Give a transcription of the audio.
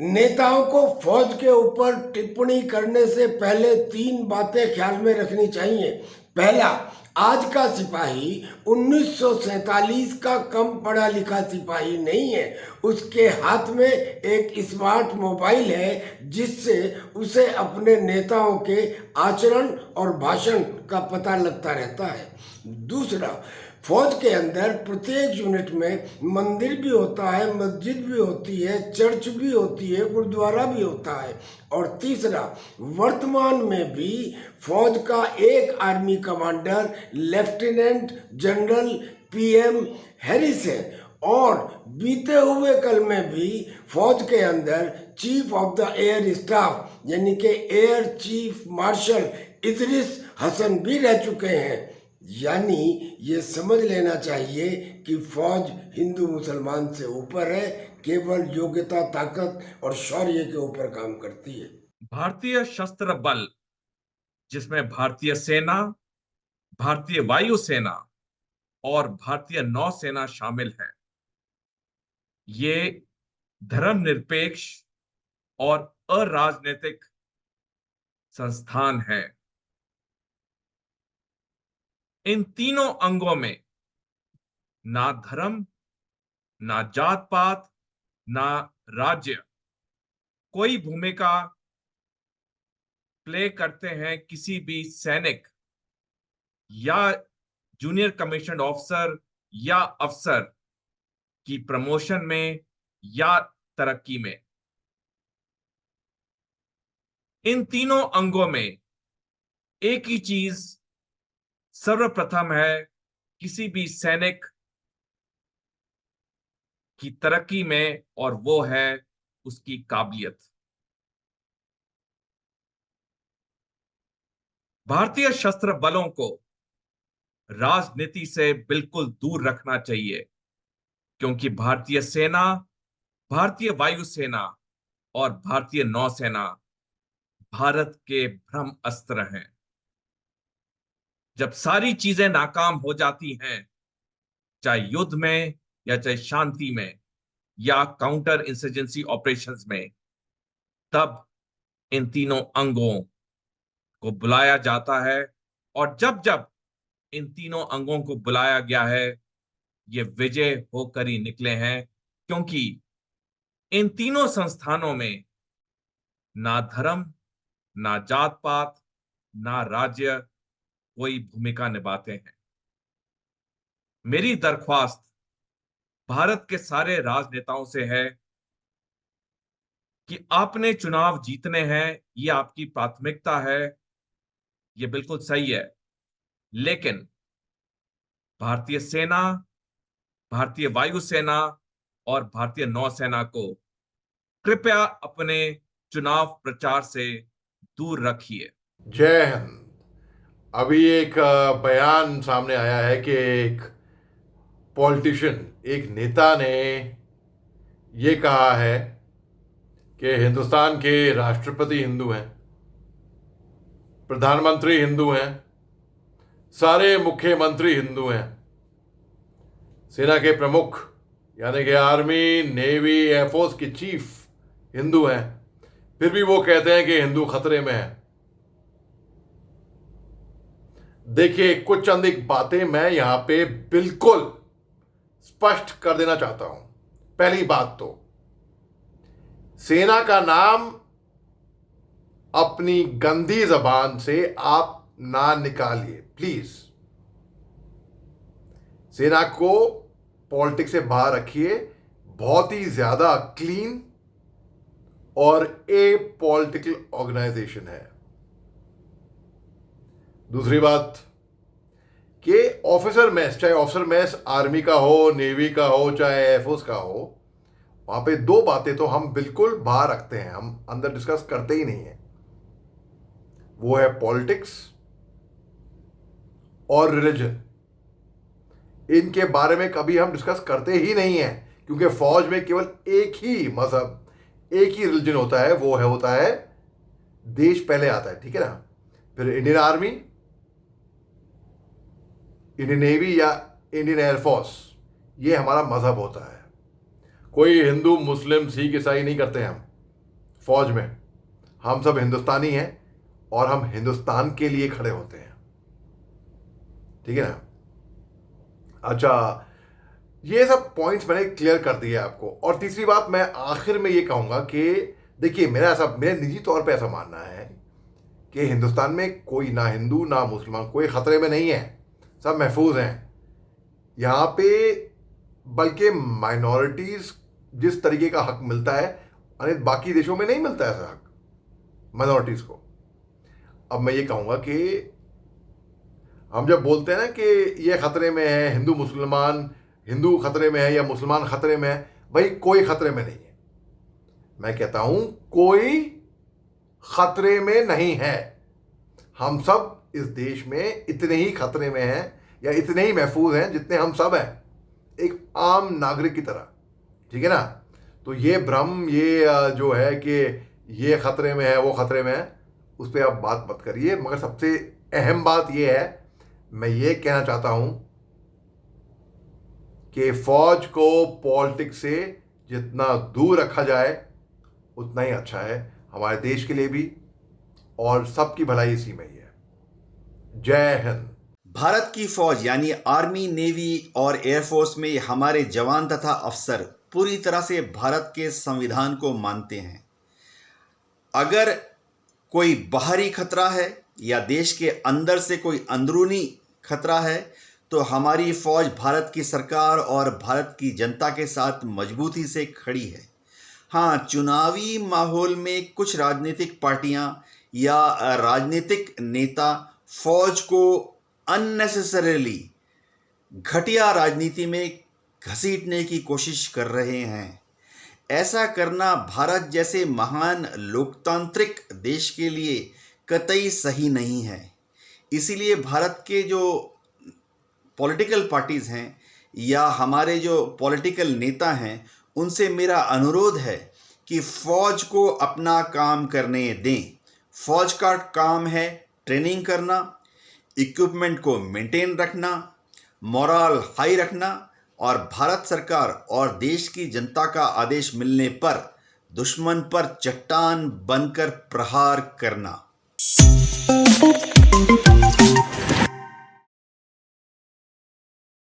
नेताओं को फौज के ऊपर टिप्पणी करने से पहले 3 बातें ख्याल में रखनी चाहिए। पहला, आज का सिपाही 1947 का कम पढ़ा लिखा सिपाही नहीं है। उसके हाथ में एक स्मार्ट मोबाइल है जिससे उसे अपने नेताओं के आचरण और भाषण का पता लगता रहता है। दूसरा, फौज के अंदर प्रत्येक यूनिट में मंदिर भी होता है, मस्जिद भी होती है, चर्च भी होती है, गुरुद्वारा भी होता है। और तीसरा, वर्तमान में भी फौज का एक army commander lieutenant general PM Harris है और बीते हुए कल में भी फौज के अंदर chief of the air staff यानी कि air chief marshal Idris Hasan भी रह चुके हैं। यानी ये समझ लेना चाहिए कि फौज हिंदू मुसलमान से ऊपर है, केवल योग्यता, ताकत और शौर्य के ऊपर काम करती है। भारतीय शस्त्र बल, जिसमें भारतीय सेना, भारतीय वायुसेना और भारतीय नौसेना शामिल है, ये धर्मनिरपेक्ष और अराजनीतिक संस्थान है। इन तीनों अंगों में ना धर्म, ना जात पात, ना राज्य कोई भूमिका प्ले करते हैं किसी भी सैनिक या जूनियर कमीशन ऑफिसर या अफसर की प्रमोशन में या तरक्की में। इन तीनों अंगों में एक ही चीज सर्वप्रथम है किसी भी सैनिक की तरक्की में, और वो है उसकी काबिलियत। भारतीय शस्त्र बलों को राजनीति से बिल्कुल दूर रखना चाहिए, क्योंकि भारतीय सेना, भारतीय वायुसेना और भारतीय नौसेना भारत के ब्रह्म अस्त्र हैं। जब सारी चीजें नाकाम हो जाती हैं, चाहे युद्ध में या चाहे शांति में या काउंटर इंसर्जेंसी ऑपरेशंस में, तब इन तीनों अंगों को बुलाया जाता है। और जब जब इन तीनों अंगों को बुलाया गया है, ये विजय होकर ही निकले हैं, क्योंकि इन तीनों संस्थानों में ना धर्म, ना जात पात, ना राज्य कोई भूमिका निभाते हैं। मेरी दरख्वास्त भारत के सारे राजनेताओं से है कि आपने चुनाव जीतने हैं, ये आपकी प्राथमिकता है, ये बिल्कुल सही है। लेकिन भारतीय सेना, भारतीय वायुसेना और भारतीय नौसेना को कृपया अपने चुनाव प्रचार से दूर रखिए। जय हिंद। अभी एक बयान सामने आया है कि एक पॉलिटिशियन, एक नेता ने ये कहा है कि हिंदुस्तान के राष्ट्रपति हिंदू हैं, प्रधानमंत्री हिंदू हैं, सारे मुख्यमंत्री हिंदू हैं, सेना के प्रमुख यानी कि आर्मी, नेवी, एयरफोर्स के चीफ हिंदू हैं, फिर भी वो कहते हैं कि हिंदू खतरे में है। देखिए, कुछ चंद एक बातें मैं यहां पे बिल्कुल स्पष्ट कर देना चाहता हूं। पहली बात तो, सेना का नाम अपनी गंदी जबान से आप ना निकालिए प्लीज। सेना को पॉलिटिक्स से बाहर रखिए। बहुत ही ज्यादा क्लीन और ए पॉलिटिकल ऑर्गेनाइजेशन है। दूसरी बात कि ऑफिसर मेस, चाहे ऑफिसर मेस आर्मी का हो, नेवी का हो, चाहे एयरफोर्स का हो, वहां पे दो बातें तो हम बिल्कुल बाहर रखते हैं, हम अंदर डिस्कस करते ही नहीं है। वो है पॉलिटिक्स और रिलीजन। इनके बारे में कभी हम डिस्कस करते ही नहीं है, क्योंकि फौज में केवल एक ही मजहब, एक ही रिलीजन होता है, वो है होता है देश पहले आता है, ठीक है ना। फिर इंडियन आर्मी, इंडियन नेवी या इंडियन एयरफोर्स, ये हमारा मजहब होता है। कोई हिंदू, मुस्लिम, सिख, ईसाई नहीं करते हम। फौज में हम सब हिंदुस्तानी हैं और हम हिंदुस्तान के लिए खड़े होते हैं, ठीक है ना। अच्छा, ये सब पॉइंट्स मैंने क्लियर कर दिए आपको। और तीसरी बात मैं आखिर में ये कहूँगा कि देखिए, मेरे निजी तौर पे ऐसा मानना है कि हिंदुस्तान में कोई ना हिंदू ना मुसलमान कोई ख़तरे में नहीं है, सब महफूज हैं यहाँ पे। बल्कि माइनॉरिटीज़ जिस तरीके का हक मिलता है अरे बाकी देशों में नहीं मिलता ऐसा हक माइनॉरिटीज़ को। अब मैं ये कहूँगा कि हम जब बोलते हैं ना कि ये ख़तरे में है, हिंदू मुसलमान, हिंदू ख़तरे में है या मुसलमान ख़तरे में है, भाई कोई ख़तरे में नहीं है। मैं कहता हूँ कोई ख़तरे में नहीं है। हम सब इस देश में इतने ही ख़तरे में हैं या इतने ही महफूज हैं जितने हम सब हैं, एक आम नागरिक की तरह, ठीक है ना। तो ये भ्रम, ये जो है कि ये ख़तरे में है वो ख़तरे में है, उस पर आप बात मत करिए। मगर सबसे अहम बात ये है, मैं ये कहना चाहता हूँ कि फ़ौज को पॉलिटिक्स से जितना दूर रखा जाए उतना ही अच्छा है हमारे देश के लिए भी, और सबकी भलाई इसी में ही है। जय हिंद। भारत की फौज यानी आर्मी, नेवी और एयरफोर्स में हमारे जवान तथा अफसर पूरी तरह से भारत के संविधान को मानते हैं। अगर कोई बाहरी खतरा है या देश के अंदर से कोई अंदरूनी खतरा है तो हमारी फौज भारत की सरकार और भारत की जनता के साथ मजबूती से खड़ी है। हाँ, चुनावी माहौल में कुछ राजनीतिक पार्टियां या राजनीतिक नेता फौज को अननेसेसरीली घटिया राजनीति में घसीटने की कोशिश कर रहे हैं। ऐसा करना भारत जैसे महान लोकतांत्रिक देश के लिए कतई सही नहीं है। इसीलिए भारत के जो पॉलिटिकल पार्टीज़ हैं या हमारे जो पॉलिटिकल नेता हैं, उनसे मेरा अनुरोध है कि फ़ौज को अपना काम करने दें। फ़ौज का काम है ट्रेनिंग करना, इक्विपमेंट को मेंटेन रखना, मोरल हाई रखना और भारत सरकार और देश की जनता का आदेश मिलने पर दुश्मन पर चट्टान बनकर प्रहार करना।